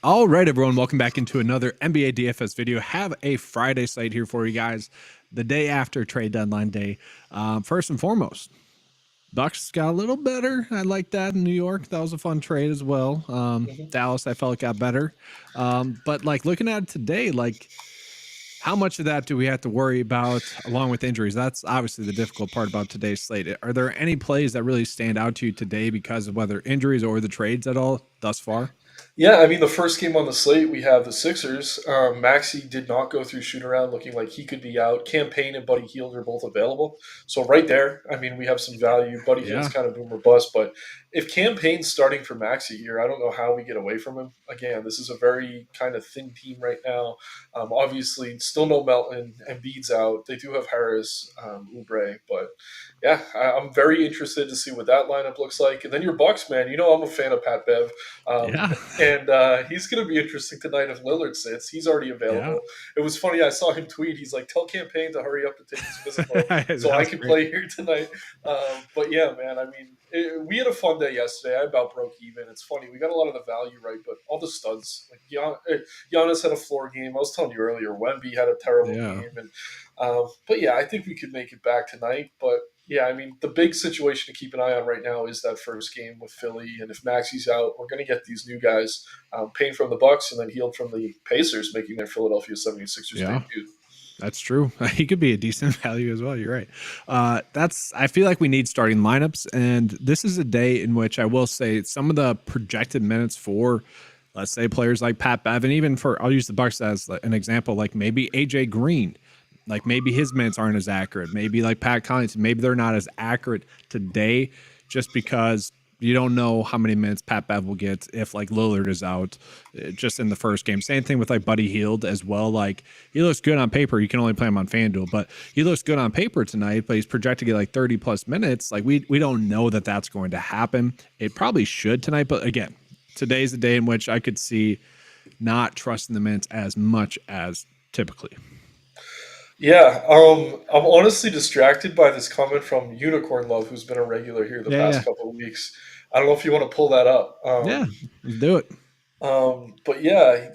All right, everyone, welcome back into another NBA DFS video. Have a Friday slate here for you guys, the day after trade deadline day. First and foremost, Bucks got a little better. I like that in New York. That was a fun trade as well. Dallas, I felt got better. But like looking at it today, like how much of that do we have to worry about along with injuries? That's obviously the difficult part about today's slate. Are there any plays that really stand out to you today because of whether injuries or the trades at all thus far? Yeah, I mean, the first game on the slate, we have the Sixers. Maxey did not go through shoot around looking like he could be out. Campaign and Buddy Hield are both available. So, right there, I mean, we have some value. Buddy Hield's Yeah. kind of boom or bust, but if Campaign's starting for Maxey here, I don't know how we get away from him. Again, this is a very kind of thin team right now. Obviously, still no Melton. Embiid's out. They do have Harris, Oubre, but yeah, I'm very interested to see what that lineup looks like. And then your Bucks, man, you know I'm a fan of Pat Bev. Yeah. And he's going to be interesting tonight if Lillard sits. He's already Yeah. available. It was funny. I saw him tweet. He's like, "Tell Campaign to hurry up and take his physical That so I was can great. play here tonight." But yeah, man. I mean, we had a fun day yesterday. I about broke even. It's funny. We got a lot of the value right, but all the studs like Giannis had a floor game. I was telling you earlier. Wemby had a terrible Yeah. game, and but yeah, I think we could make it back tonight. But yeah, I mean, the big situation to keep an eye on right now is that first game with Philly, and if Maxey's out, we're going to get these new guys, Payne from the Bucks and then Hield from the Pacers, making their Philadelphia 76ers Yeah. debut. That's true. He could be a decent value as well. You're right. I feel like we need starting lineups, and this is a day in which I will say some of the projected minutes for, let's say, players like Pat Bev, and even for, I'll use the Bucks as an example, like maybe AJ Green, like maybe his minutes aren't as accurate. Maybe like Pat Connaughton, maybe they're not as accurate today, just because you don't know how many minutes Pat Bev will get if like Lillard is out just in the first game. Same thing with like Buddy Hield as well. Like he looks good on paper. You can only play him on FanDuel, but he looks good on paper tonight, but he's projected to get like 30 plus minutes. Like we don't know that that's going to happen. It probably should tonight, but again, today's the day in which I could see not trusting the minutes as much as typically. Yeah, I'm honestly distracted by this comment from Unicorn Love, who's been a regular here the Yeah, past yeah, couple of weeks. I don't know if you want to pull that up. yeah. Let's do it. But yeah,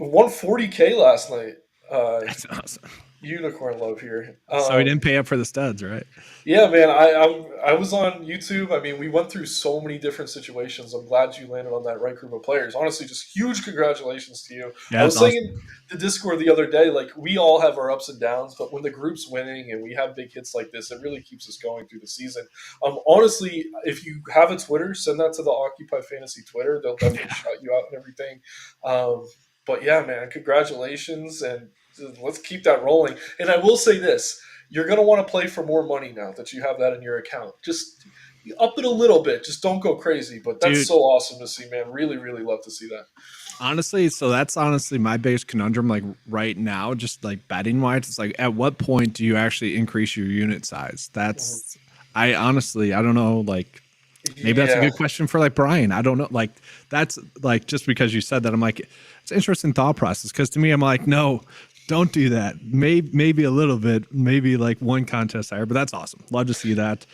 140K last night. That's awesome. Unicorn Love here. So he didn't pay up for the studs, right? Yeah, man. I was on YouTube. I mean, we went through so many different situations. I'm glad you landed on that right group of players. Honestly, just huge congratulations to you. Yeah, I that's was saying awesome. in the Discord the other day, like we all have our ups and downs, but when the group's winning and we have big hits like this, it really keeps us going through the season. Honestly, if you have a Twitter, send that to the Occupy Fantasy Twitter. They'll definitely shout you out and everything. Um, but yeah, man, congratulations and let's keep that rolling. And I will say this you're going to want to play for more money now that you have that in your account. Just up it a little bit. Just don't go crazy. But that's Dude, so awesome to see, man. Really, really love to see that. honestly, so that's honestly my biggest conundrum, like right now, just like betting wise. It's like at what point do you actually increase your unit size? Mhm. I honestly, I don't know, like maybe that's a Yeah. good question for like Brian. I don't know. Like that's like just because you said that, I'm like, it's an interesting thought process. Cause to me, I'm like, no, don't do that. Maybe a little bit, maybe like one contest higher, but that's awesome. Love to see that.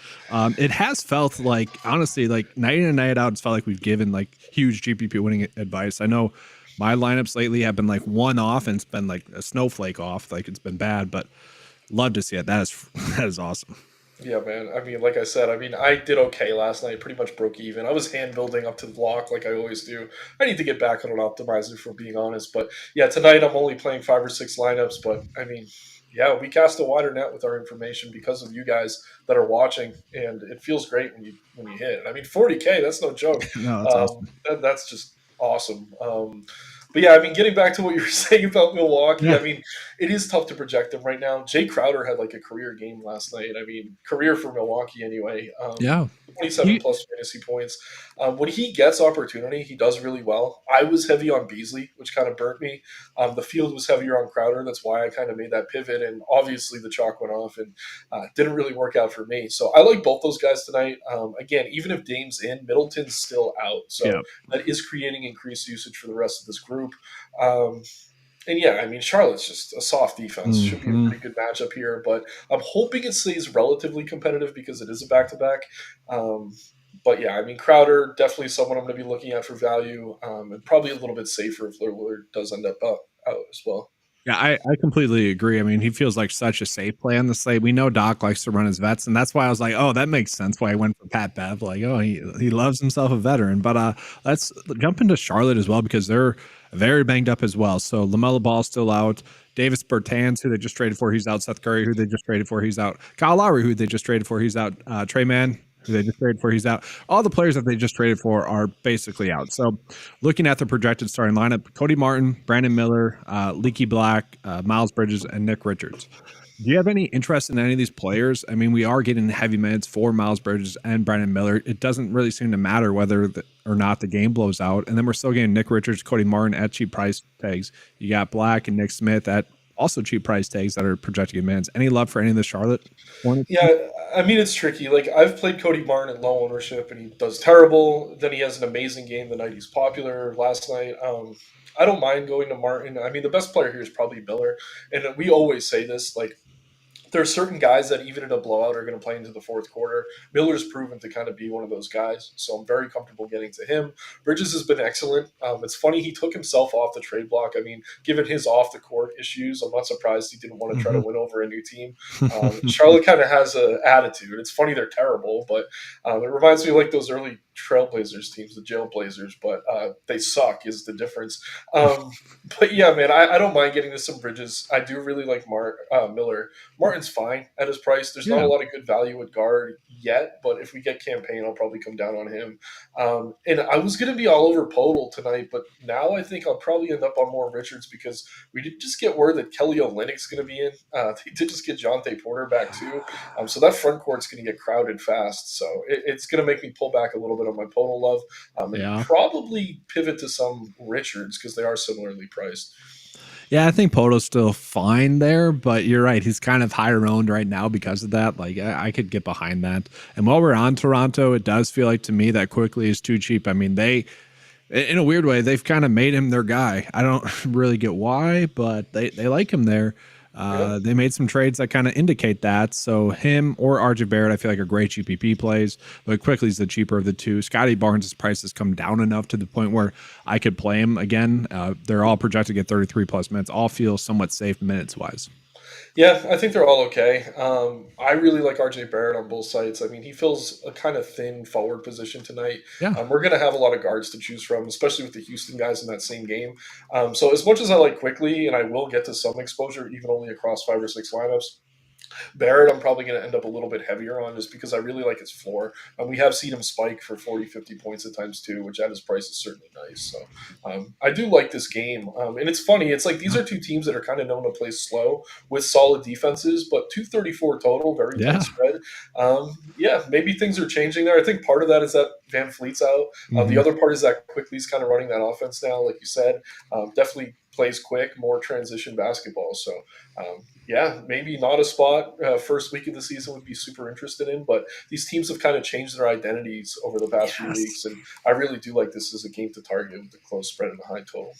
It has felt like honestly, like night in and night out, it's felt like we've given like huge GPP winning advice. I know my lineups lately have been like one off and it's been like a snowflake off. Like it's been bad, but love to see it. That is that is awesome. Yeah, man. I mean, like I said, I mean, I did okay last night. Pretty much broke even. I was hand building up to the block like I always do. I need to get back on an optimizer, for being honest. But yeah, tonight I'm only playing 5 or 6 lineups. But I mean, yeah, we cast a wider net with our information because of you guys that are watching, and it feels great when you hit. I mean, 40K, that's no joke. No, that's awesome. That's just awesome. But yeah, I mean, getting back to what you were saying about Milwaukee, Yeah. I mean, it is tough to project them right now. Jay Crowder had like a career game last night. I mean, career for Milwaukee anyway. Yeah. 27 He, plus fantasy points. When he gets opportunity, he does really well. I was heavy on Beasley, which kind of burnt me. The field was heavier on Crowder. That's why I kind of made that pivot. And obviously, the chalk went off and didn't really work out for me. So I like both those guys tonight. Again, even if Dame's in, Middleton's still out. yeah. So that is creating increased usage for the rest of this group. Um, and yeah, I mean, Charlotte's just a soft defense. Should be a Hmm. pretty good matchup here, but I'm hoping it stays relatively competitive because it is a back to back. But yeah, I mean, Crowder, definitely someone I'm going to be looking at for value, and probably a little bit safer if Lillard does end up out as well. Yeah, I completely agree. I mean, he feels like such a safe play on the slate. We know Doc likes to run his vets, and that's why I was like, oh, that makes sense why I went for Pat Bev. Like, oh, he loves himself a veteran. But let's jump into Charlotte as well because they're very banged up as well. So LaMelo Ball's still out. Davis Bertans, who they just traded for, he's out. Seth Curry, who they just traded for, he's out. Kyle Lowry, who they just traded for, he's out. Trey Mann, who they just traded for, he's out. All the players that they just traded for are basically out. So looking at the projected starting lineup, Cody Martin, Brandon Miller, Leaky Black, Miles Bridges, and Nick Richards. Do you have any interest in any of these players? I mean, we are getting heavy minutes for Miles Bridges and Brandon Miller. It doesn't really seem to matter whether or not the game blows out. And then we're still getting Nick Richards, Cody Martin at cheap price tags. You got Black and Nick Smith at also cheap price tags that are projected in minutes. Any love for any of the Charlotte Hornets? Yeah, I mean, it's tricky. Like, I've played Cody Martin in low ownership, and he does terrible. Then he has an amazing game the night he's popular last night. I don't mind going to Martin. I mean, the best player here is probably Miller. And we always say this, like, there are certain guys that even in a blowout are going to play into the fourth quarter. Miller's proven to kind of be one of those guys, so I'm very comfortable getting to him. Bridges has been excellent. It's funny, he took himself off the trade block. I mean, given his off the court issues, I'm not surprised he didn't want to try to win over a new team. Charlotte kind of has an attitude. It's funny they're terrible, but it reminds me of like those early Trailblazers teams, the Jailblazers, but they suck is the difference. But yeah, man, I don't mind getting to some Bridges. I do really like Miller. Martin's fine at his price. There's not Yeah. a lot of good value at guard yet, but if we get campaign, I'll probably come down on him. And I was going to be all over Podol tonight, but now I think I'll probably end up on more Richards because we did just get word that Kelly Olynyk's going to be in. They did just get Jonte Porter back too. So that front court's going to get crowded fast. So it's going to make me pull back a little bit on my Podol love, and Yeah. probably pivot to some Richards because they are similarly priced. Yeah, I think Poto's still fine there, but you're right. He's kind of higher owned right now because of that. Like, I could get behind that. And while we're on Toronto, it does feel like to me that Quickly is too cheap. I mean, in a weird way, they've kind of made him their guy. I don't really get why, but they like him there. Yeah. They made some trades that kind of indicate that. So him or RJ Barrett, I feel like are great GPP plays, but Quickly's the cheaper of the two. Scotty Barnes' price has come down enough to the point where I could play him again. They're all projected to get 33 plus minutes. All feel somewhat safe minutes wise. Yeah, I think they're all okay. I really like RJ Barrett on both sides. I mean, he fills a kind of thin forward position tonight. Yeah. We're going to have a lot of guards to choose from, especially with the Houston guys in that same game. So as much as I like Quickly, and I will get to some exposure, even only across 5 or 6 lineups, Barrett, I'm probably going to end up a little bit heavier on just because I really like his floor. We have seen him spike for 40, 50 points at times too, which at his price is certainly nice. So I do like this game. And it's funny. It's like these are two teams that are kind of known to play slow with solid defenses, but 234 total, very tight Yeah. spread. Yeah, maybe things are changing there. I think part of that is that Van Fleet's out. The other part is that Quickly's kind of running that offense now, like you said. Definitely plays quick, more transition basketball. So, yeah, maybe not a spot first week of the season would be super interested in, but these teams have kind of changed their identities over the past few weeks, and I really do like this as a game to target with the close spread and the high total.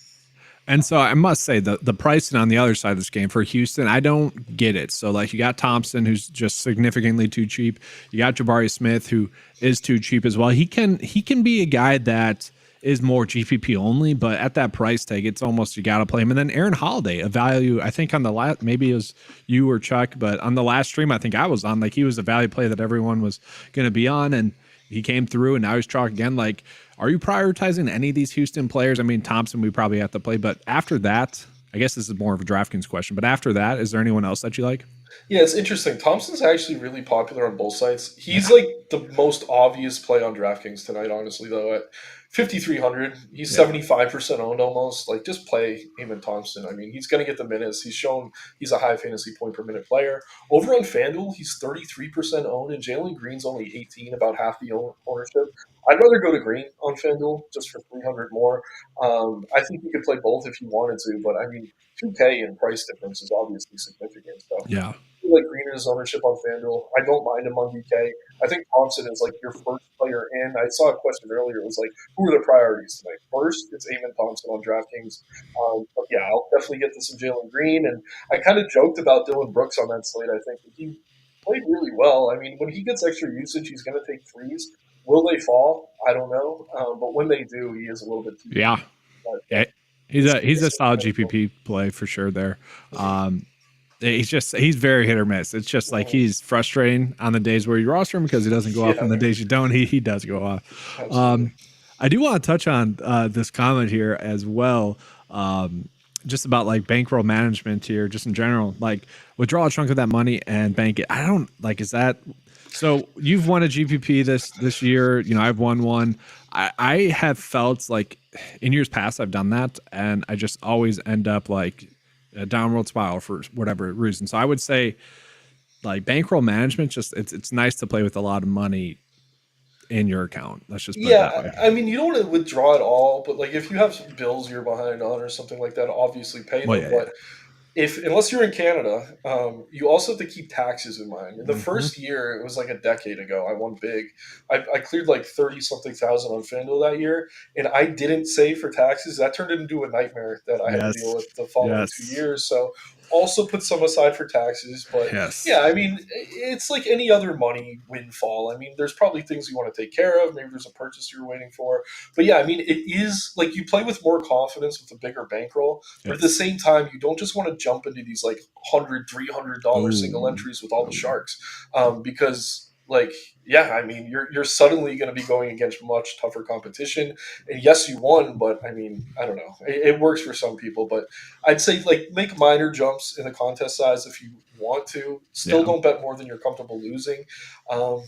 And so I must say the pricing on the other side of this game for Houston, I don't get it. So like you got Thompson, who's just significantly too cheap. You got Jabari Smith, who is too cheap as well. He can be a guy that is more GPP only, but at that price tag, it's almost you got to play him. And then Aaron Holiday, a value, I think on the last, maybe it was you or Chuck, but on the last stream, I think I was on, like he was a value play that everyone was going to be on. And he came through and now he's chalk again. Like, are you prioritizing any of these Houston players? I mean, Thompson, we probably have to play, but after that, I guess this is more of a DraftKings question, but after that, is there anyone else that you like? Yeah, it's interesting. Thompson's actually really popular on both sides. He's like the most obvious play on DraftKings tonight, honestly, though. At 5,300, he's 75% owned almost. Like, just play Eamon Thompson. I mean, he's going to get the minutes. He's shown he's a high fantasy point per minute player. Over on FanDuel, he's 33% owned, and Jalen Green's only 18, about half the ownership. I'd rather go to Green on FanDuel just for 300 more. I think you could play both if you wanted to, but I mean, 2K in price difference is obviously significant. So Yeah. I feel like Green in his ownership on FanDuel. I don't mind him on DK. I think Thompson is like your first player in. I saw a question earlier. It was like, who are the priorities tonight? First, it's Eamon Thompson on DraftKings. But yeah, I'll definitely get to some Jalen Green. And I kind of joked about Dylan Brooks on that slate. I think he played really well. I mean, when he gets extra usage, he's going to take threes. Will they fall? I don't know. But when they do, he is a little bit too Yeah. cheap. But Yeah. He's a solid GPP play for sure there. Um, he's very hit or miss. It's just like he's frustrating on the days where you roster him because he doesn't go off, Yeah, and the days you don't, he does go off. absolutely. I do want to touch on this comment here as well. Just about like bankroll management here, just in general. Like withdraw a chunk of that money and bank it. I don't like. Is that so? You've won a GPP this year. You know, I've won one. I have felt like in years past I've done that, and I just always end up like a downward spiral for whatever reason. So I would say like bankroll management. Just it's nice to play with a lot of money in your account. Let's just put it that Yeah, way. I mean, you don't want to withdraw it all, but like if you have some bills you're behind on or something like that, obviously pay Well, them. yeah, But yeah. if unless you're in Canada, you also have to keep taxes in mind. In the Mm-hmm. first year, it was like a decade ago. I won big. I cleared like 30 something thousand on FanDuel that year, and I didn't save for taxes. That turned into a nightmare that I had to deal Yes. with the following two Yes. years. So also put some aside for taxes. But Yes. yeah, I mean, it's like any other money windfall. I mean, there's probably things you want to take care of. Maybe there's a purchase you're waiting for. But yeah, I mean, it is like you play with more confidence with a bigger bankroll, but at the Yes. same time, you don't just want to jump into these like $100, $300 single Ooh. entries with all the Ooh. sharks, because like yeah, I mean you're suddenly going to be going against much tougher competition. And yes, you won, but I mean I don't know. It works for some people, but I'd say like make minor jumps in the contest size if you want to. Still Yeah. don't bet more than you're comfortable losing. Um,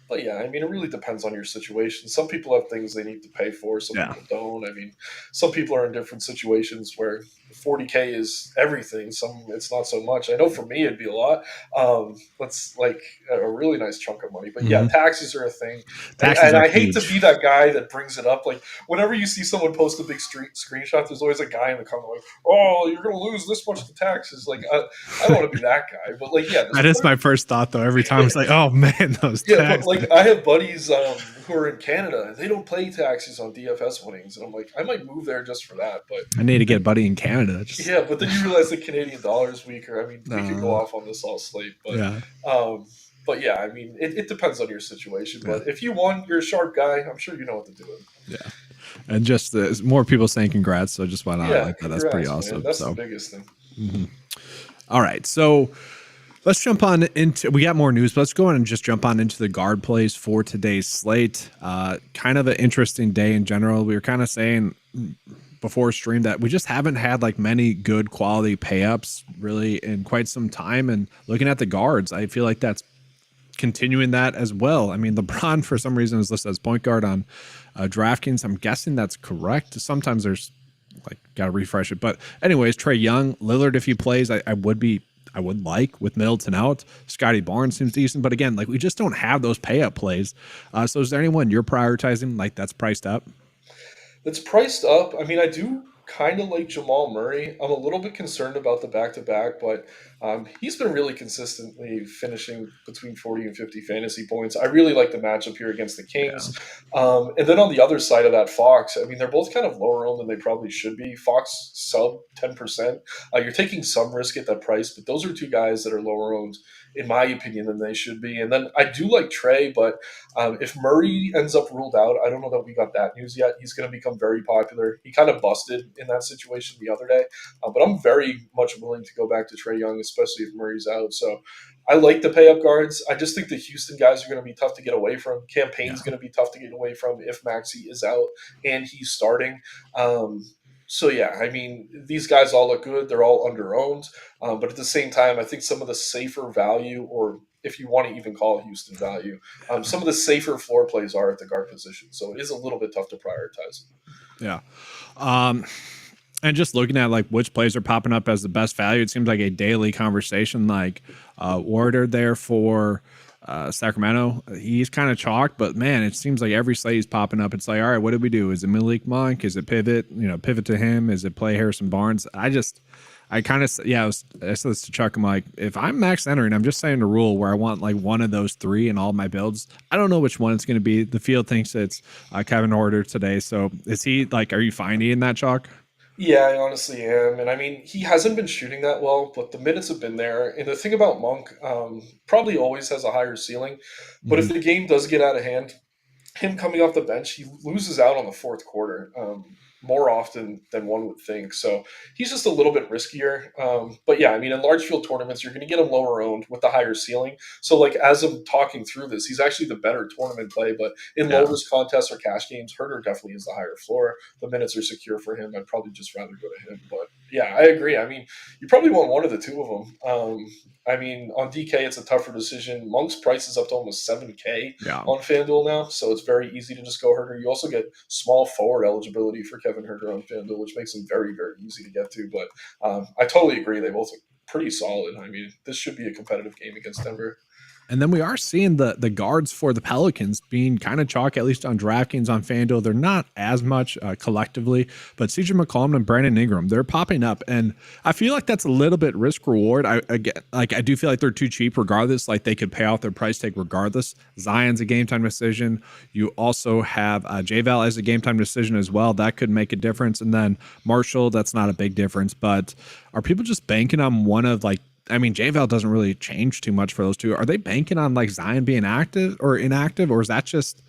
but yeah, I mean, it really depends on your situation. Some people have things they need to pay for, some Yeah. people don't. I mean, some people are in different situations where 40K is everything. Some it's not so much. I know for me it'd be a lot. That's like a really nice chunk of money. But yeah, Mm-hmm. taxes are a thing, Taxes and are I hate to huge. be that guy that brings it up. Like whenever you see someone post a big screenshot, there's always a guy in the comment like, "Oh, you're gonna lose this much to taxes." Like I don't want to be that guy, but like yeah, just That is my first thought though. Every time it's like, oh man, those yeah, but taxes. like I have buddies who are in Canada and they don't pay taxes on DFS winnings, and I'm like, I might move there just for that. But I need to get a buddy in Canada. Just yeah, but then you realize the Canadian dollar is weaker. I mean, we could go uh, off on this all slate, yeah. but yeah, I mean, it depends on your situation. Yeah. But if you won, you're a sharp guy. I'm sure you know what to do. Yeah. And just more people saying congrats. So just why not Yeah, like that? That's pretty congrats, man. awesome. That's the So, biggest thing. all right. So let's jump on into. We got more news, but let's go on and just jump on into the guard plays for today's slate. Kind of an interesting day in general. We were kind of saying before stream that we just haven't had like many good quality pay ups really in quite some time. And looking at the guards, I feel like that's continuing that as well. I mean, LeBron for some reason is listed as point guard on DraftKings. I'm guessing that's correct. Sometimes there's like gotta refresh it, but anyways, Trey Young, Lillard if he plays, I would like with Middleton out. Scotty Barnes seems decent, but again, like we just don't have those pay up plays. So is there anyone you're prioritizing like that's priced up? It's priced up. I mean, I do kind of like Jamal Murray. I'm a little bit concerned about the back to back, but he's been really consistently finishing between 40 and 50 fantasy points. I really like the matchup here against the Yeah. Kings. And then on the other side of that, Fox, I mean, they're both kind of lower owned than they probably should be. Fox sub 10%. You're taking some risk at that price, but those are two guys that are lower owned, in my opinion, than they should be. And then I do like Trey, but if Murray ends up ruled out, I don't know that we got that news yet. He's going to become very popular. He kind of busted in that situation the other day, but I'm very much willing to go back to Trey Young, especially if Murray's out. So I like the pay up guards. I just think the Houston guys are going to be tough to get away from. Yeah. Campaign's going to be tough to get away from if Maxey is out and he's starting. So yeah, I mean, these guys all look good. They're all under owned, but at the same time, I think some of the safer value, or if you want to even call it Houston value, some of the safer floor plays are at the guard position. So it is a little bit tough to prioritize. Yeah. And just looking at like which plays are popping up as the best value, it seems like a daily conversation. Like Warder there for Sacramento, he's kind of chalked, but man, it seems like every slate is popping up. It's like, all right, what do we do? Is it Malik Monk? Is it pivot? Pivot to him? Is it play Harrison Barnes? I kind of, I said this to Chuck. I'm like, if I'm max entering, I'm just saying the rule where I want like one of those three in all my builds. I don't know which one it's going to be. The field thinks it's Kevin Order today. So is he like, are you finding in that chalk? Yeah, I honestly am. And I mean, he hasn't been shooting that well, but the minutes have been there. And the thing about Monk, probably always has a higher ceiling. But if Mhm. the game does get out of hand, him coming off the bench, he loses out on the fourth quarter more often than one would think. So he's just a little bit riskier. But yeah, I mean, in large field tournaments, you're going to get him lower owned with the higher ceiling. So like as I'm talking through this, he's actually the better tournament play. But in low Yeah. risk contests or cash games, Herder definitely is the higher floor. The minutes are secure for him. I'd probably just rather go to him. But yeah, I agree. I mean, you probably want one of the two of them. I mean, on DK, it's a tougher decision. Monk's price is up to almost 7K Yeah. on FanDuel now, so it's very easy to just go Herder. You also get small forward eligibility for Kevin Herder on FanDuel, which makes him very, very easy to get to. But I totally agree. They both look pretty solid. I mean, this should be a competitive game against Denver. And then we are seeing the guards for the Pelicans being kind of chalk, at least on DraftKings, on FanDuel. They're not as much collectively, but CJ McCollum and Brandon Ingram, they're popping up. And I feel like that's a little bit risk reward. I get like I do feel like they're too cheap regardless. Like they could pay off their price tag regardless. Zion's a game time decision. You also have J-Val as a game time decision as well. That could make a difference. And then Marshall, that's not a big difference. But are people just banking on one of like, I mean, JVL doesn't really change too much for those two. Are they banking on like Zion being active or inactive, or is that just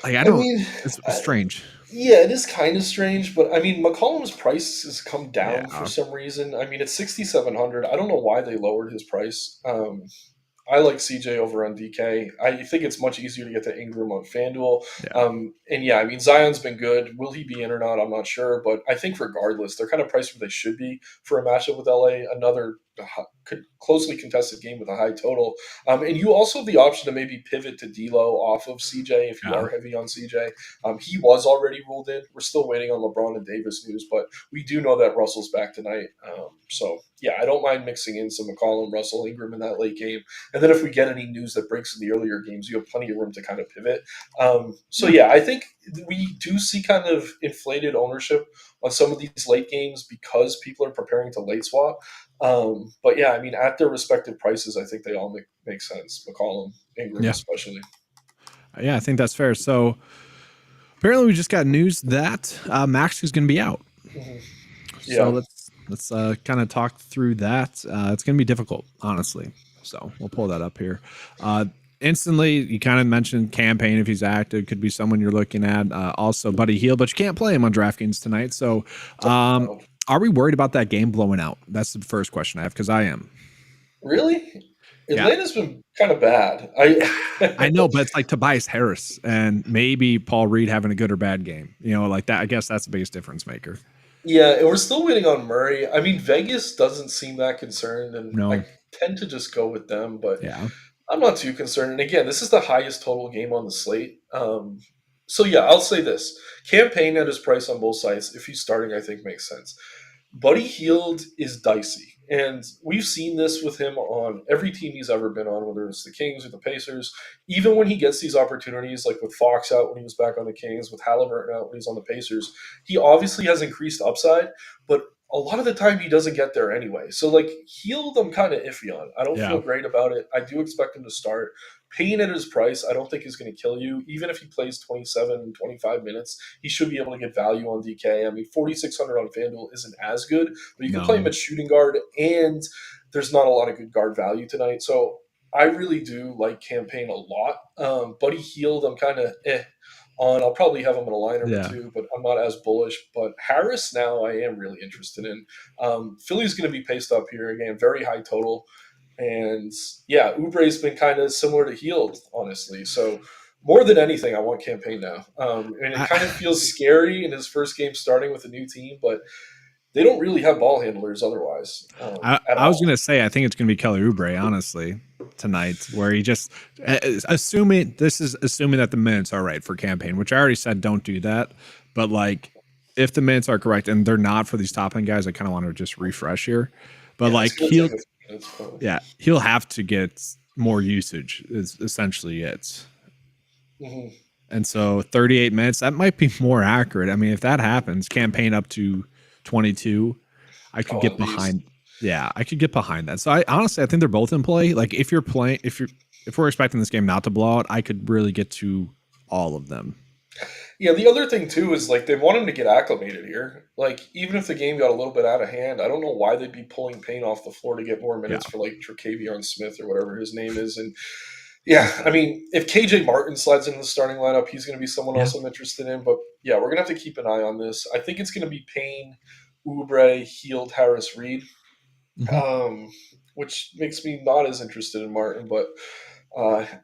like I I don't? mean, It's I, strange. yeah, it is kind of strange, but I mean, McCollum's price has come down for Yeah, some reason. I mean, it's 6,700. I don't know why they lowered his price. I like CJ over on DK. I think it's much easier to get to Ingram on FanDuel. yeah, And yeah, I mean, Zion's been good. Will he be in or not? I'm not sure. But I think regardless, they're kind of priced where they should be for a matchup with LA. Another closely contested game with a high total. And you also have the option to maybe pivot to D'Lo off of CJ if you yeah. are heavy on CJ. He was already ruled in. We're still waiting on LeBron and Davis news, but we do know that Russell's back tonight. So yeah, I don't mind mixing in some McCollum, Russell, Ingram in that late game. And then if we get any news that breaks in the earlier games, you have plenty of room to kind of pivot. So yeah, I think we do see kind of inflated ownership on some of these late games because people are preparing to late swap. But yeah, I mean, at their respective prices, I think they all make sense. McCollum, Ingram, Yeah. especially. Yeah, I think that's fair. So apparently, we just got news that Max is going to be out. Hmm. So Yeah. let's kind of talk through that. It's going to be difficult, honestly. So we'll pull that up here. Instantly, you kind of mentioned campaign if he's active, could be someone you're looking at. Also, Buddy Hield, but you can't play him on DraftKings tonight. So, are we worried about that game blowing out? That's the first question I have because I am. Really? Yeah, Atlanta's been kind of bad. I know, but it's like Tobias Harris and maybe Paul Reed having a good or bad game. You know, like that. I guess that's the biggest difference maker. Yeah, and we're still waiting on Murray. I mean, Vegas doesn't seem that concerned, and I No. tend to just go with them, but Yeah. I'm not too concerned. And again, this is the highest total game on the slate. So yeah, I'll say this: campaign at his price on both sides, if he's starting, I think makes sense. Buddy Hield is dicey. And we've seen this with him on every team he's ever been on, whether it's the Kings or the Pacers. Even when he gets these opportunities, like with Fox out when he was back on the Kings, with Halliburton out when he's on the Pacers, he obviously has increased upside, but a lot of the time he doesn't get there anyway. So, like, Hield, I'm kind of iffy on. I don't Yeah. feel great about it. I do expect him to start. Paying at his price, I don't think he's going to kill you. Even if he plays 27, 25 minutes, he should be able to get value on DK. I mean, 4,600 on FanDuel isn't as good, but you can play him No. at shooting guard, and there's not a lot of good guard value tonight. So I really do like campaign a lot. Buddy Hield, I'm kind of on. I'll probably have him in a lineup or Yeah. two, but I'm not as bullish. But Harris now I am really interested in. Philly's going to be paced up here again, very high total. And yeah, Oubre's been kind of similar to Hield, honestly. So more than anything, I want campaign now. And it I, kind of feels scary in his first game starting with a new team, but they don't really have ball handlers otherwise at I was all. gonna say I think it's gonna be Kelly Oubre, honestly, tonight, where he just assuming this is assuming that the minutes are right for campaign, which I already said don't do that. But like if the minutes are correct and they're not for these top end guys, I kind of want to just refresh here. But Yeah, it's like going to take a few minutes. But, he'll have to get more usage is essentially it. mhm. And so 38 minutes, that might be more accurate. I mean, if that happens, campaign up to 22, I could Oh, get at least. behind. Yeah, I could get behind that. So I honestly, I think they're both in play. Like if we're expecting this game not to blow out, I could really get to all of them. Yeah, the other thing too is like they want him to get acclimated here. Like even if the game got a little bit out of hand, I don't know why they'd be pulling Payne off the floor to get more Yeah. minutes for like Tre'Cavion Smith or whatever his name is. And Yeah, I mean, if KJ Martin slides into the starting lineup, he's going to be someone Yeah. else I'm interested in. But yeah, we're going to have to keep an eye on this. I think it's going to be Payne, Oubre, Heald, Harris, Reed, Mhm. um, which makes me not as interested in Martin. But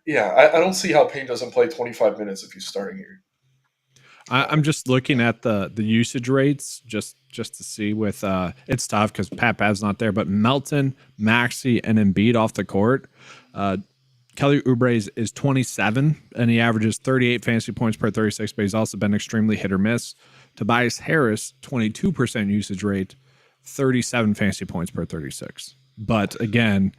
yeah, I don't see how Payne doesn't play 25 minutes if he's starting here. I'm just looking at the usage rates just to see with it's tough because Pat Bav's not there, but Melton, Maxey, and Embiid off the court. Uh, Kelly Oubre is 27, and he averages 38 fantasy points per 36, but he's also been extremely hit or miss. Tobias Harris, 22% usage rate, 37 fantasy points per 36. But again,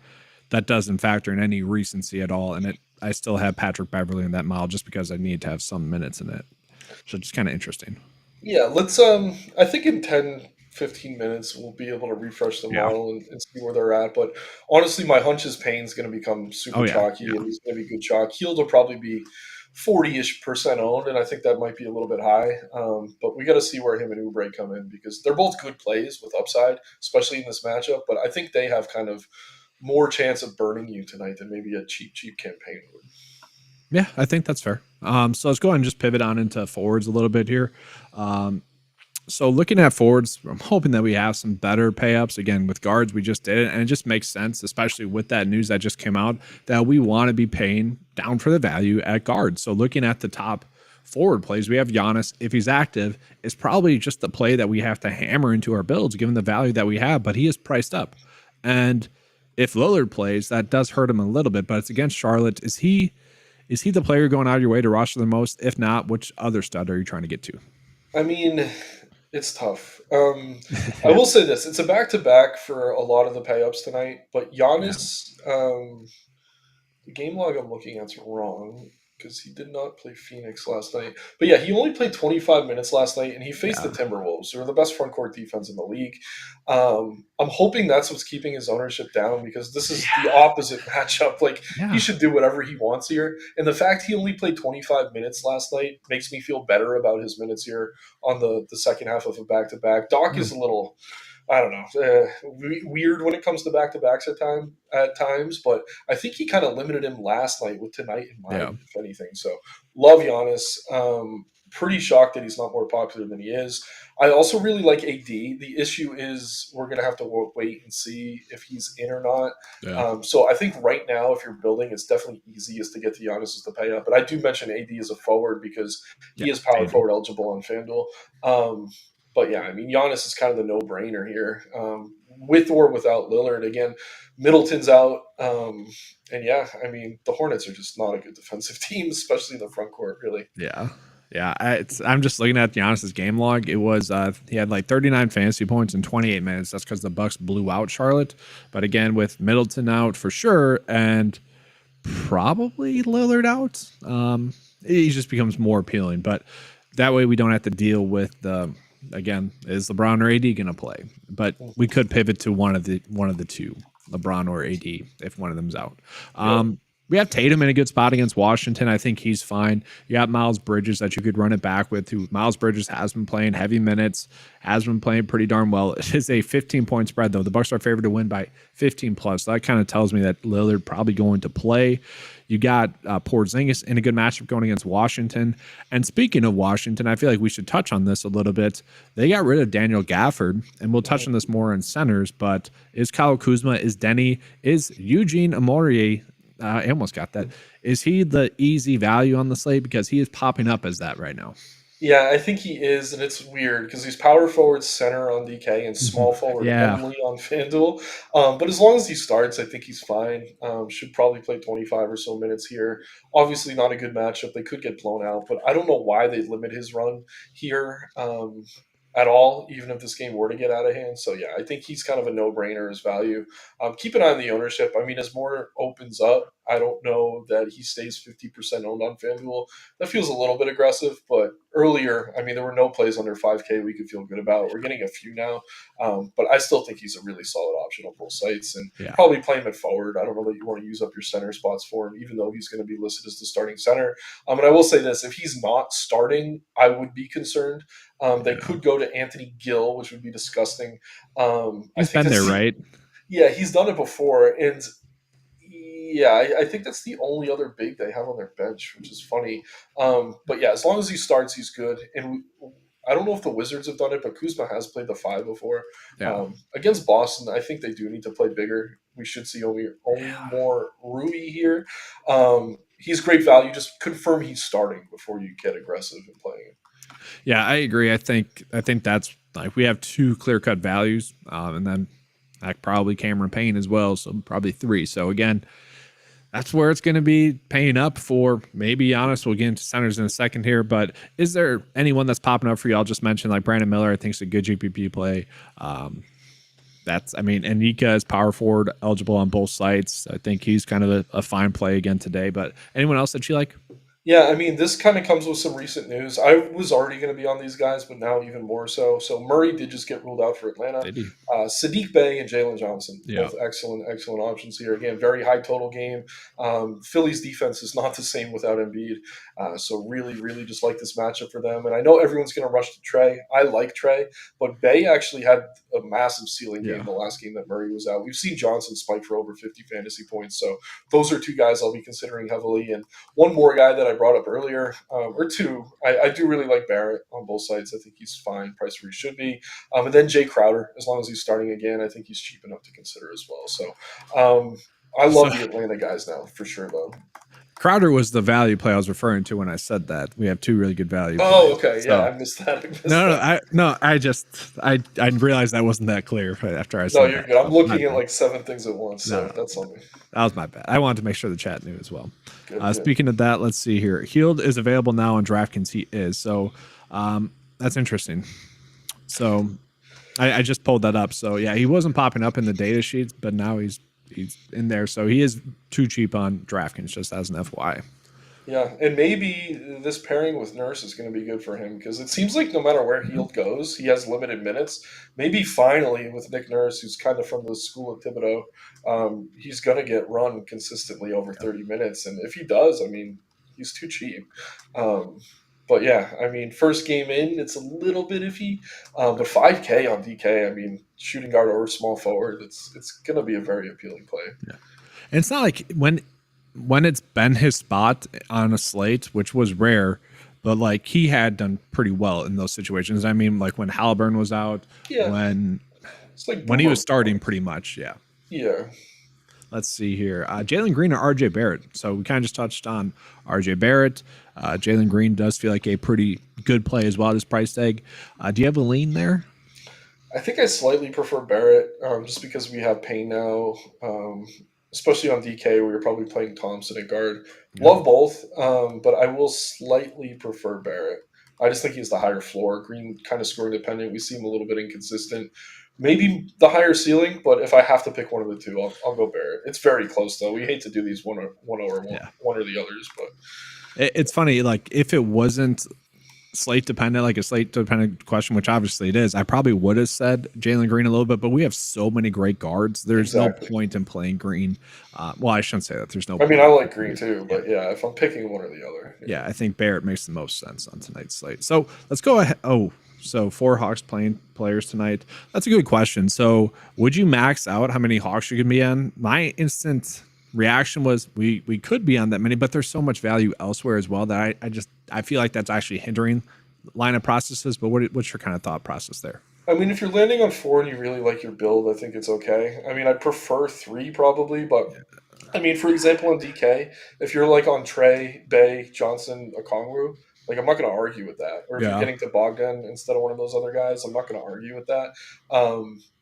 that doesn't factor in any recency at all. And I still have Patrick Beverly in that model just because I need to have some minutes in it. So it's kind of interesting. Yeah, let's I think in 10, 15 minutes we'll be able to refresh the Yeah. model and see where they're at. But honestly, my hunch is Payne's going to become Oh super yeah. chalky Yeah. and he's going to be good chalk. Heald will probably be 40-ish% owned, and I think that might be a little bit high. But we got to see where him and Oubre come in because they're both good plays with upside, especially in this matchup. But I think they have kind of more chance of burning you tonight than maybe a cheap campaign would. Yeah, I think that's fair. So let's go ahead and just pivot on into forwards a little bit here. Um, so looking at forwards, I'm hoping that we have some better pay ups. Again, with guards, we just did it, and it just makes sense, especially with that news that just came out, that we want to be paying down for the value at guards. So looking at the top forward plays, we have Giannis. If he's active, it's probably just the play that we have to hammer into our builds, given the value that we have, but he is priced up. And if Lillard plays, that does hurt him a little bit, but it's against Charlotte. Is he the player going out of your way to roster the most? If not, which other stud are you trying to get to? I mean, it's tough. I will say this: it's a back-to-back for a lot of the pay-ups tonight. But Yeah. Giannis, the game log I'm looking at's wrong because he did not play Phoenix last night. But yeah, he only played 25 minutes last night, and he faced the Yeah. Timberwolves, who are the best front court defense in the league. I'm hoping that's what's keeping his ownership down because this is the opposite matchup. Like he Yeah. should do whatever he wants here, and the fact he only played 25 minutes last night makes me feel better about his minutes here on the second half of a back to back. Doc Yeah. is a little. I don't know, weird when it comes to back to backs at times, but I think he kind of limited him last night with tonight in Yeah. mind, if anything. So love Giannis. Pretty shocked that he's not more popular than he is. I also really like AD. The issue is we're gonna have to wait and see if he's in or not. Yeah. So I think right now, if you're building, it's definitely easiest to get to Giannis as the pay up. But I do mention AD as a forward because Yeah. he is power AD. forward eligible on FanDuel. But yeah, I mean, Giannis is kind of the no-brainer here, with or without Lillard. Again, Middleton's out, and yeah, I mean, the Hornets are just not a good defensive team, especially in the front court. Really, Yeah. Yeah. I'm just looking at Giannis's game log. It was he had like 39 fantasy points in 28 minutes. That's because the Bucks blew out Charlotte. But again, with Middleton out for sure, and probably Lillard out, he just becomes more appealing. But that way we don't have to deal with the again, is LeBron or AD going to play? But we could pivot to one of the two, LeBron or AD, if one of them's out. yeah. We have Tatum in a good spot against Washington. I think he's fine. You got Miles Bridges that you could run it back with. Who Miles Bridges has been playing heavy minutes, has been playing pretty darn well. It is a 15-point spread though. The Bucks are favored to win by 15 plus. So that kind of tells me that Lillard probably going to play. You got Porzingis in a good matchup going against Washington. And speaking of Washington, I feel like we should touch on this a little bit. They got rid of Daniel Gafford, and we'll touch on this more in centers. But is Kyle Kuzma, is Denny, is Eugene Amorie? I almost got that. Is he the easy value on the slate because he is popping up as that right now? Yeah, I think he is, and it's weird because he's power forward center on DK and small forward Yeah. only on FanDuel. But as long as he starts, I think he's fine. Should probably play 25 or so minutes here. Obviously, not a good matchup. They could get blown out, but I don't know why they limit his run here at all, even if this game were to get out of hand. So, yeah, I think he's kind of a no brainer as value. Keep an eye on the ownership. I mean, as more opens up, I don't know that he stays 50% owned on FanDuel. That feels a little bit aggressive, but earlier, I mean, there were no plays under 5K we could feel good about. We're getting a few now, but I still think he's a really solid option on both sites and Yeah. probably play him at forward. I don't know that you want to use up your center spots for him, even though he's going to be listed as the starting center. And I will say this, if he's not starting, I would be concerned. They Yeah. could go to Anthony Gill, which would be disgusting. I He's think been there, that's, right? yeah, he's done it before. And Yeah, I think that's the only other big they have on their bench, which is funny. But yeah, as long as he starts, he's good. And I don't know if the Wizards have done it, but Kuzma has played the five before. Yeah. Against Boston, I think they do need to play bigger. We should see more Rui here. He's great value. Just confirm he's starting before you get aggressive in playing him. Yeah, I agree. I think that's like we have two clear cut values, and then like probably Cameron Payne as well, so probably three. So again, that's where it's going to be paying up for. Maybe Giannis. We'll get into centers in a second here, but is there anyone that's popping up for you? I'll just mention like Brandon Miller. I think is a good GPP play. Anika is power forward eligible on both sites. I think he's kind of a fine play again today. But anyone else that you like? Yeah, I mean, this kind of comes with some recent news. I was already going to be on these guys, but now even more so. So Murray did just get ruled out for Atlanta. Did he? Sadiq Bey and Jalen Johnson, Yeah. both excellent options here. Again, very high total game. Philly's defense is not the same without Embiid. So really just like this matchup for them. And I know everyone's going to rush to Trey. I like Trey, but Bey actually had a massive ceiling game the last game that Murray was out. We've seen Johnson spike for over 50 fantasy points. So those are two guys I'll be considering heavily. And one more guy that I brought up earlier, or two. I do really like Barrett on both sides. I think he's fine, price where he should be. And then Jay Crowder, as long as he's starting again, I think he's cheap enough to consider as well. So I love the Atlanta guys now, for sure, though. Crowder was the value play I was referring to when I said that. We have two really good value plays. Okay. So, yeah, I missed that. I realized that wasn't that clear after I said that. No, you're good. I'm looking at like 7 things at once, so that's on me. That was my bad. I wanted to make sure the chat knew as well. Good. Speaking of that, let's see here. Healed is available now on DraftKings. He is. So that's interesting. So I just pulled that up. So yeah, he wasn't popping up in the data sheets, but now he's in there. So he is too cheap on DraftKings, just as an FYI. Yeah, and maybe this pairing with Nurse is going to be good for him because it seems like no matter where Hield goes, he has limited minutes. Maybe finally with Nick Nurse, who's kind of from the school of Thibodeau, he's going to get run consistently over 30 minutes. And if he does, I mean, he's too cheap. But yeah, I mean, first game in, it's a little bit iffy. But 5K on DK, I mean, shooting guard or small forward, it's going to be a very appealing play. Yeah. And it's not like when it's been his spot on a slate, which was rare, but like he had done pretty well in those situations. I mean, like when Halliburton was out, when he was starting pretty much. Yeah. Yeah. Let's see here. Jalen Green or RJ Barrett. So we kind of just touched on RJ Barrett. Jalen Green does feel like a pretty good play as well at his price tag. Do you have a lean there? I think I slightly prefer Barrett just because we have Payne now. Especially on DK, where you're probably playing Thompson at guard. Yeah. Love both, but I will slightly prefer Barrett. I just think he has the higher floor. Green kind of scoring dependent. We see him a little bit inconsistent. Maybe the higher ceiling, but if I have to pick one of the two, I'll go Barrett. It's very close, though. We hate to do these one or one or the others, but it's funny. Like if it wasn't slate dependent, like a slate dependent question, which obviously it is, I probably would have said Jalen Green a little bit, but we have so many great guards. There's no point in playing Green. Well, I shouldn't say that. There's no. I mean, I like Green too, but yeah, if I'm picking one or the other, yeah, I think Barrett makes the most sense on tonight's slate. So let's go ahead. So 4 Hawks players tonight. That's a good question. So would you max out how many Hawks you can be on? My instant reaction was we could be on that many, but there's so much value elsewhere as well that I feel like that's actually hindering lineup processes. But what's your kind of thought process there? I mean, if you're landing on 4 and you really like your build, I think it's okay. I mean, I prefer 3 probably, but I mean, for example, on DK, if you're like on Trey, Bey, Johnson, Okongwu, like I'm not going to argue with that. Or if you're getting to Bogdan instead of one of those other guys, I'm not going to argue with that.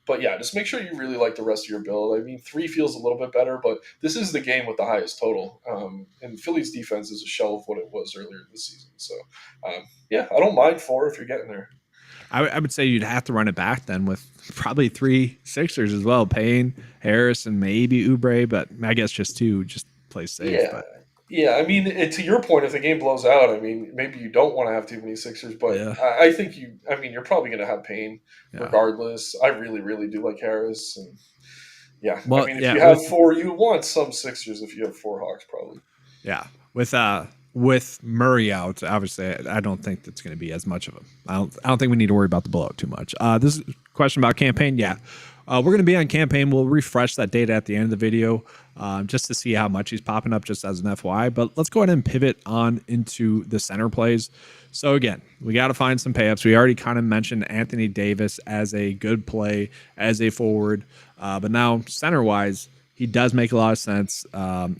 But yeah, just make sure you really like the rest of your build. I mean, 3 feels a little bit better, but this is the game with the highest total. And Philly's defense is a shell of what it was earlier this season. So, yeah, I don't mind 4 if you're getting there. I would say you'd have to run it back then with probably 3 Sixers as well. Payne, Harris, and maybe Oubre, but I guess just 2, just play safe. Yeah. But. Yeah, I mean, to your point, if the game blows out, I mean, maybe you don't want to have too many Sixers, but I think you're probably going to have Payne regardless. I really, really do like Harris. And if you have 4, you want some Sixers if you have 4 Hawks, probably. Yeah. With with Murray out, obviously, I don't think that's going to be as much of a. I don't think we need to worry about the blowout too much. This is a question about campaign. Yeah, we're going to be on campaign. We'll refresh that data at the end of the video just to see how much he's popping up, just as an FYI. But let's go ahead and pivot on into the center plays. So again, we got to find some payups. We already kind of mentioned Anthony Davis as a good play as a forward, but now center wise, he does make a lot of sense,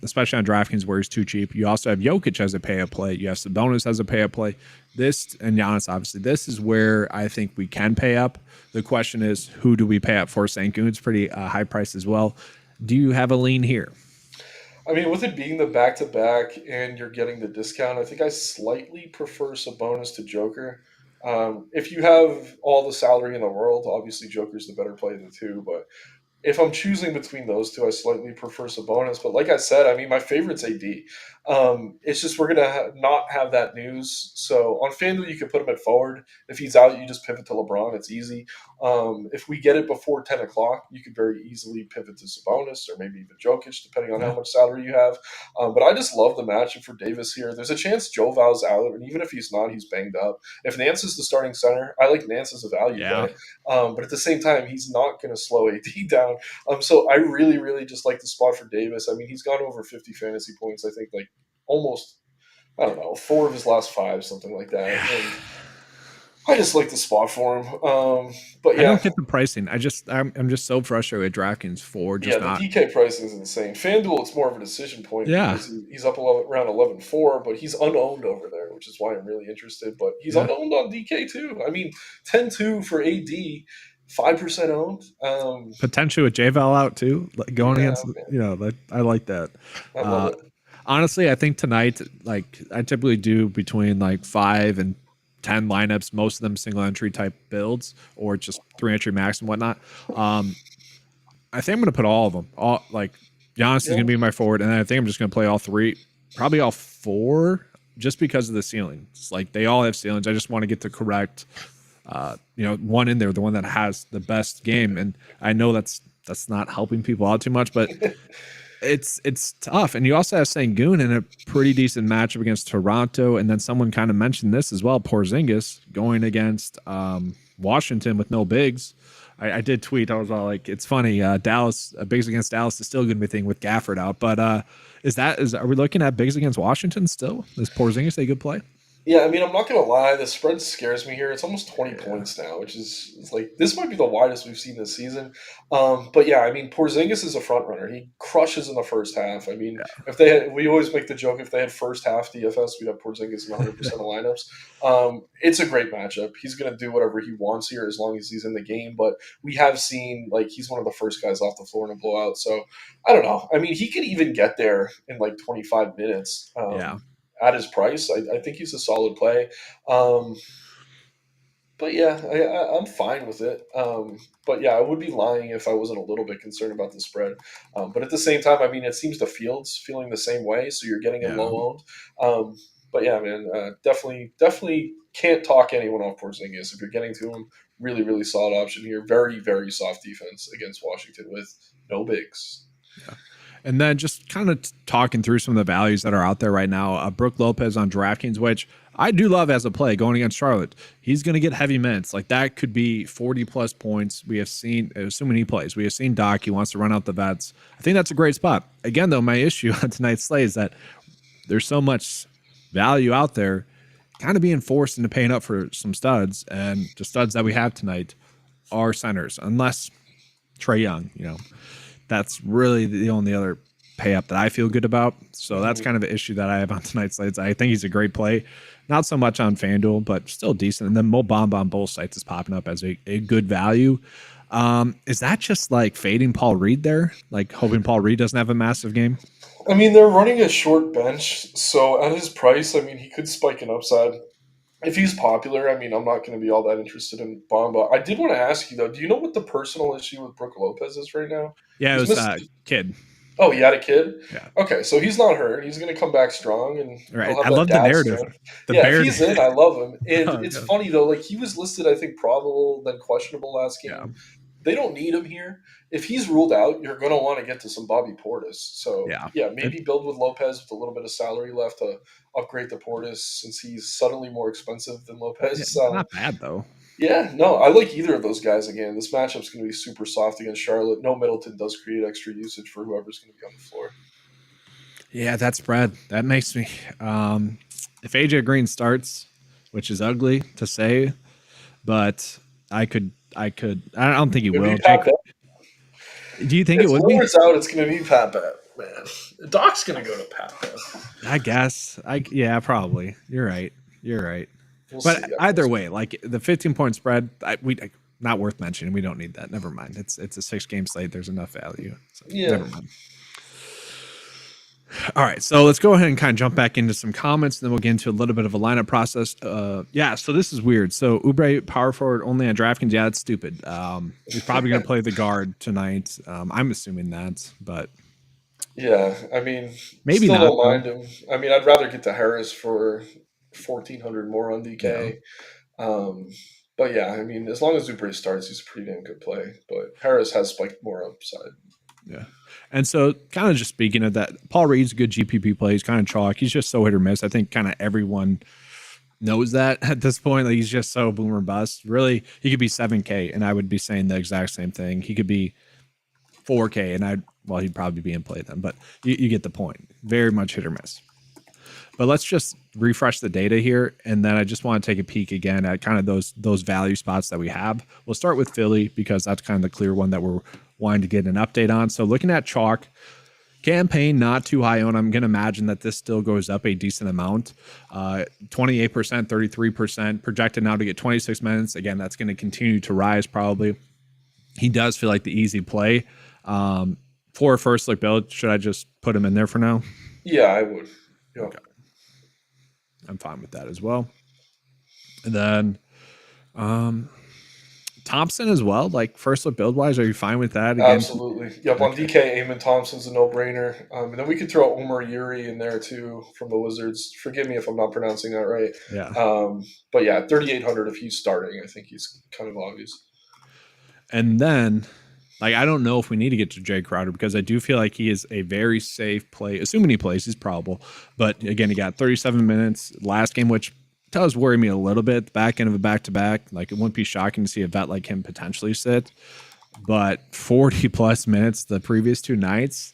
especially on DraftKings where he's too cheap. You also have Jokic as a pay-up play. You have Sabonis as a pay-up play. This, and Giannis, obviously, this is where I think we can pay up. The question is, who do we pay up for? Sengun's pretty high price as well. Do you have a lean here? I mean, with it being the back-to-back and you're getting the discount, I think I slightly prefer Sabonis to Joker. If you have all the salary in the world, obviously Joker's the better play of the two, but if I'm choosing between those two, I slightly prefer Sabonis. But like I said, I mean, my favorite's AD. It's just we're gonna not have that news. So on FanDuel, you can put him at forward. If he's out, you just pivot to LeBron. It's easy. If we get it before 10 o'clock, you could very easily pivot to Sabonis or maybe even Jokic, depending on how much salary you have. But I just love the matchup for Davis here. There's a chance Joe Val's out, and even if he's not, he's banged up. If Nance is the starting center, I like Nance as a value play. But at the same time, he's not going to slow AD down. So I really, really just like the spot for Davis. I mean, he's gone over 50 fantasy points, I think, like almost, I don't know, 4 of his last 5, something like that. And I just like the spot for him. But yeah, I don't get the pricing. I'm just so frustrated with DraftKings for just not. The DK pricing is insane. FanDuel, it's more of a decision point because he's up around 11.4, but he's unowned over there, which is why I'm really interested. But he's unowned on DK too. I mean, 10-2 for AD. 5% owned. Potentially with JVal out too, going against, I like that. I love it. Honestly, I think tonight, like I typically do between like 5 and 10 lineups, most of them single entry type builds or just 3 entry max and whatnot. I think I'm going to put all of them. Giannis is going to be my forward, and then I think I'm just going to play all 3, probably all 4, just because of the ceiling. It's like they all have ceilings. I just want to get the correct. One in there, the one that has the best game. And I know that's not helping people out too much, but it's tough. And you also have Sengun in a pretty decent matchup against Toronto. And then someone kind of mentioned this as well, Porzingis going against Washington with no bigs. I did tweet. I was all like, it's funny. Dallas bigs against Dallas is still going to be a thing with Gafford out. But are we looking at bigs against Washington still? Is Porzingis a good play? Yeah, I mean, I'm not going to lie. The spread scares me here. It's almost 20 points now, which is like this might be the widest we've seen this season. But yeah, I mean, Porzingis is a front runner. He crushes in the first half. I mean, we always make the joke if they had first half DFS, we'd have Porzingis in 100% of lineups. It's a great matchup. He's going to do whatever he wants here as long as he's in the game. But we have seen like he's one of the first guys off the floor in a blowout. So I don't know. I mean, he could even get there in like 25 minutes. At his price, I think he's a solid play. But yeah, I'm fine with it. But yeah, I would be lying if I wasn't a little bit concerned about the spread. But at the same time, I mean, it seems the field's feeling the same way, so you're getting it low owned. But yeah, man, definitely can't talk anyone off Porzingis. If you're getting to him, really, really solid option here. Very, very soft defense against Washington with no bigs. Yeah. And then just kind of talking through some of the values that are out there right now. Brook Lopez on DraftKings, which I do love as a play going against Charlotte. He's going to get heavy minutes. Like that could be 40-plus points. We have seen, assuming he plays, we have seen Doc. He wants to run out the vets. I think that's a great spot. Again, though, my issue on tonight's slate is that there's so much value out there kind of being forced into paying up for some studs. And the studs that we have tonight are centers, unless Trae Young, that's really the only other pay up that I feel good about. So that's kind of the issue that I have on tonight's slates. I think he's a great play. Not so much on FanDuel, but still decent. And then Mo Bamba on both sites is popping up as a good value. Is that just like fading Paul Reed there? Like hoping Paul Reed doesn't have a massive game? I mean, they're running a short bench. So at his price, I mean, he could spike an upside. If he's popular, I mean, I'm not going to be all that interested in Bamba. I did want to ask you, though, do you know what the personal issue with Brook Lopez is right now? Yeah, it was kid. Oh, he had a kid? Yeah. Okay, so he's not hurt. He's going to come back strong. And right. I love the narrative. If he's in, I love him. And it's funny, though. Like, he was listed, I think, probable, then questionable last game. they don't need him here. If he's ruled out, you're going to want to get to some Bobby Portis. So Yeah. yeah, maybe build with Lopez with a little bit of salary left to upgrade to Portis since he's suddenly more expensive than Yeah, Lopez. not bad though. Yeah, no, I like either of those guys again. This matchup's going to be super soft against Charlotte. No Middleton does create extra usage for whoever's going to be on the floor. Yeah, that spread that makes me. If AJ Green starts, which is ugly to say, but I could. I don't think he will. Pat Bet. Do you think If it would be? Lillard's out, it's going to be Pat Bet, man. Doc's going to go to Pat Bet. I guess. Yeah, probably. You're right. We'll But see. either way, like the 15-point spread, not worth mentioning. We don't need that. Never mind. It's a 6-game slate. There's enough value. So Yeah. Never mind. All right, so let's go ahead and kind of jump back into some comments, and then we'll get into a little bit of a lineup process. Yeah, so this is weird. So Oubre power forward only on DraftKings. Yeah, that's stupid. He's probably going to play the guard tonight. I'm assuming that, but Yeah, I mean, maybe still not. don't mind him. I mean, I'd rather get to Harris for 1,400 more on DK. But yeah, I mean, as long as Oubre starts, he's a pretty damn good play. But Harris has spiked more upside. Yeah. And so kind of just speaking of that, Paul Reed's a good GPP play. He's kind of chalk. He's just so hit or miss. I think kind of everyone knows that at this point. Like he's just so boomer bust. Really, he could be 7K, and I would be saying the exact same thing. He could be 4K, and he'd probably be in play then. But you get the point. Very much hit or miss. But let's just refresh the data here, and then I just want to take a peek again at kind of those value spots that we have. We'll start with Philly because that's kind of the clear one that we're wanting to get an update on. So looking at chalk, campaign not too high on. I'm going to imagine that this still goes up a decent amount. 28%, 33%, projected now to get 26 minutes. Again, that's going to continue to rise probably. He does feel like the easy play. For a first look build, should I just put him in there for now? Yeah, I would. Yeah. Okay. I'm fine with that as well. And then Thompson as well, like first look build wise, are you fine with that? Again? Absolutely. Yep, on DK, Eamon Thompson's a no-brainer. And then we could throw Omer Yuri in there too from the Wizards. Forgive me if I'm not pronouncing that right. Yeah. But yeah, 3,800 if he's starting, I think he's kind of obvious. And then, like, I don't know if we need to get to Jay Crowder because I do feel like he is a very safe play, assuming he plays, he's probable. But again, he got 37 minutes last game, which does worry me a little bit. The back end of a back-to-back, like it wouldn't be shocking to see a vet like him potentially sit. But 40-plus minutes the previous 2 nights.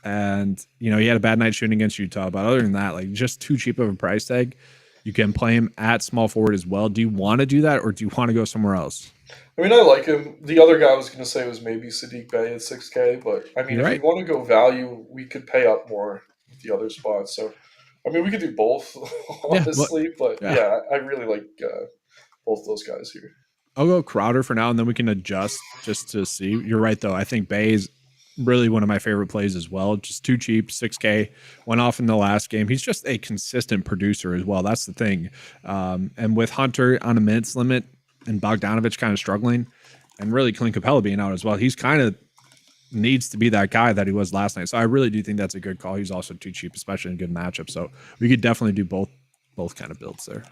And, he had a bad night shooting against Utah. But other than that, like just too cheap of a price tag. You can play him at small forward as well. Do you want to do that or do you want to go somewhere else? I mean, I like him. The other guy I was going to say was maybe Sadiq Bey at 6K. But, I mean, if you want to go value, we could pay up more with the other spots. So, I mean, we could do both, honestly. But I really like both those guys here. I'll go Crowder for now, and then we can adjust just to see. You're right, though. I think Bay is really one of my favorite plays as well. Just too cheap, 6K. Went off in the last game. He's just a consistent producer as well. That's the thing. And with Hunter on a minutes limit and Bogdanovich kind of struggling, and really Clint Capella being out as well, he's kind of needs to be that guy that he was last night. So I really do think that's a good call. He's also too cheap, especially in good matchup. So we could definitely do both kind of builds there.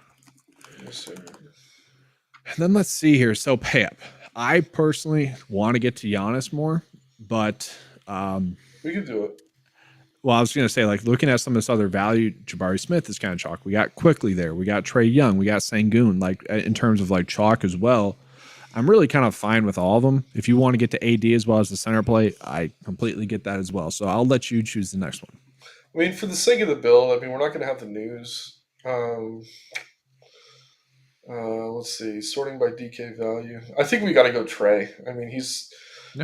Yes, sir. And then let's see here. So pay up. I personally want to get to Giannis more, but we could do it. Well, I was going to say, like, looking at some of this other value, Jabari Smith is kind of chalk. We got Quickly there. We got Trae Young. We got Sengun. Like, in terms of, like, chalk as well, I'm really kind of fine with all of them. If you want to get to AD as well as the center play, I completely get that as well. So I'll let you choose the next one. I mean, for the sake of the build, I mean, we're not going to have the news. Let's see. Sorting by DK value. I think we got to go Trae. I mean,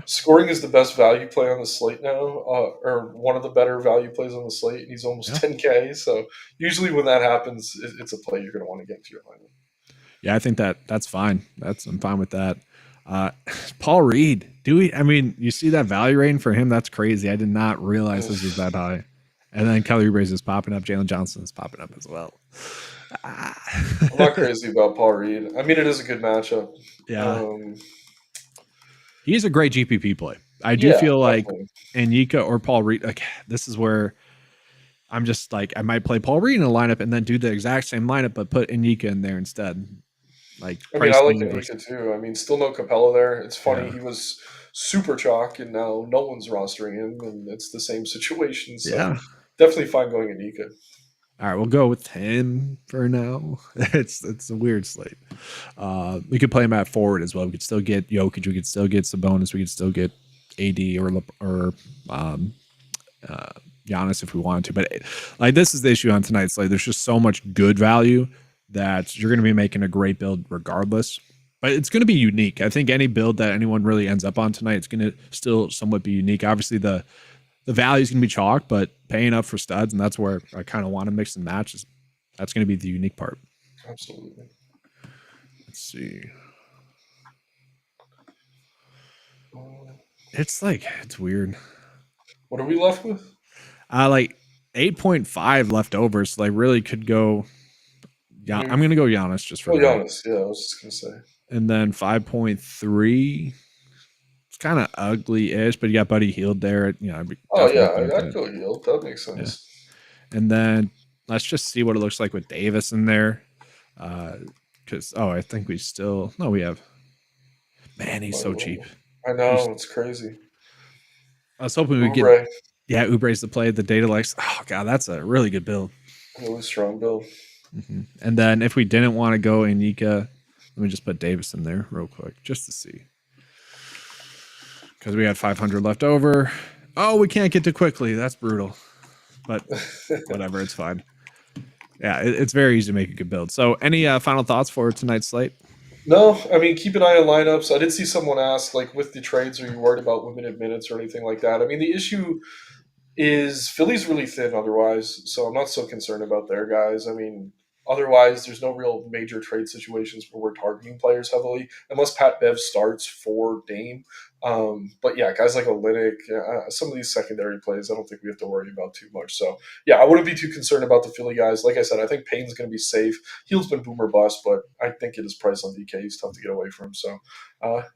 scoring is the best value play on the slate now, or one of the better value plays on the slate. He's almost 10K. So usually when that happens, it's a play you're going to want to get into your lineup. Yeah, I think that's fine. I'm fine with that. Paul Reed. I mean, you see that value rating for him? That's crazy. I did not realize this was that high. And then Kelly Oubre is popping up. Jalen Johnson is popping up as well. I'm not crazy about Paul Reed. I mean, it is a good matchup. Yeah. He's a great GPP play. I do feel like Anyika or Paul Reed, like, this is where I'm just like, I might play Paul Reed in a lineup and then do the exact same lineup, but put Anyika in there instead. Like I mean, I like pricing versus, Anika too. I mean, still no Capella there. It's funny, yeah. he was super chalk, and now no one's rostering him, and it's the same situation. So Yeah. definitely fine going Anika. All right, we'll go with him for now. It's a weird slate. We could play him at forward as well. We could still get Jokic. We could still get Sabonis. We could still get AD or um, uh, Giannis if we wanted to. But like this is the issue on tonight's slate. There's just so much good value that you're going to be making a great build regardless. But it's going to be unique. I think any build that anyone really ends up on tonight, it's going to still somewhat be unique. Obviously, the value is going to be chalk, but paying up for studs, and that's where I kind of want to mix and match. That's going to be the unique part. Absolutely. Let's see. It's weird. What are we left with? Like 8.5 left over, so like really could go. Yeah, I'm gonna go Giannis just for now. Giannis. Yeah, I was just gonna say. And then 5.3. It's kind of ugly-ish, but you got Buddy Hield there. Oh yeah, I'd go Hield. That makes sense. Yeah. And then let's just see what it looks like with Davis in there. Because I think we have. Man, he's so cheap. I know, it's crazy. I was hoping we get. Yeah, Oubre's the play. The data likes. Oh god, that's a really good build. Really strong build. Mm-hmm. And then if we didn't want to go Anika, let me just put Davis in there real quick just to see. Because we had 500 left over. Oh, we can't get to quickly. That's brutal. But whatever, it's fine. Yeah, it's very easy to make a good build. So any final thoughts for tonight's slate? No, I mean, keep an eye on lineups. I did see someone ask, like, with the trades, are you worried about limited minutes or anything like that? I mean, the issue is Philly's really thin otherwise, so I'm not so concerned about their guys. I mean, otherwise, there's no real major trade situations where we're targeting players heavily, unless Pat Bev starts for Dame. But yeah, guys like Olynyk, some of these secondary plays, I don't think we have to worry about too much. So yeah, I wouldn't be too concerned about the Philly guys. Like I said, I think Payne's going to be safe. Hield's been boomer bust, but I think it is priced on DK. He's tough to get away from. So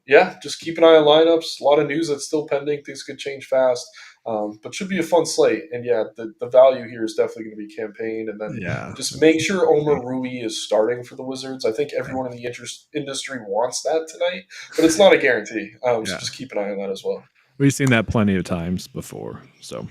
yeah, just keep an eye on lineups. A lot of news that's still pending. Things could change fast. But should be a fun slate. And yeah, the value here is definitely going to be campaign. And then just make sure Omer Rui is starting for the Wizards. I think everyone in the industry wants that tonight, but it's not a guarantee. So just keep an eye on that as well. We've seen that plenty of times before. So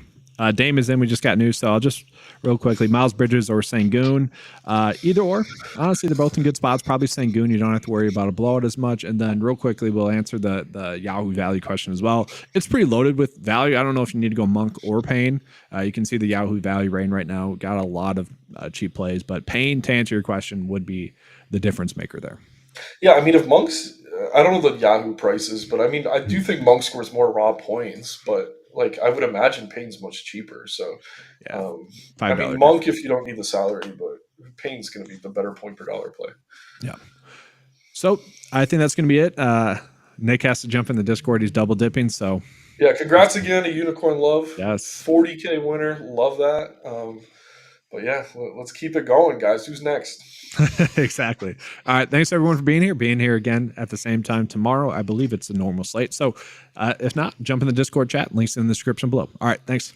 Dame is in. We just got news, so I'll just real quickly. Miles Bridges or Sengun. Either or. Honestly, they're both in good spots. Probably Sengun. You don't have to worry about a blowout as much. And then real quickly, we'll answer the Yahoo value question as well. It's pretty loaded with value. I don't know if you need to go Monk or Payne. You can see the Yahoo value range right now. Got a lot of cheap plays, but Payne, to answer your question, would be the difference maker there. Yeah, I mean, if Monk's, I don't know the Yahoo prices, but I mean, I do think Monk scores more raw points, but like I would imagine Payne's much cheaper. So, I mean, Monk if you don't need the salary, but Payne's going to be the better point per dollar play. Yeah. So I think that's going to be it. Nick has to jump in the Discord. He's double dipping. So yeah, congrats again to Unicorn Love. Yes. 40K winner. Love that. But yeah, let's keep it going, guys. Who's next? Exactly. All right. Thanks everyone for being here again at the same time tomorrow. I believe it's a normal slate. So if not, jump in the Discord chat. Links in the description below. All right. Thanks.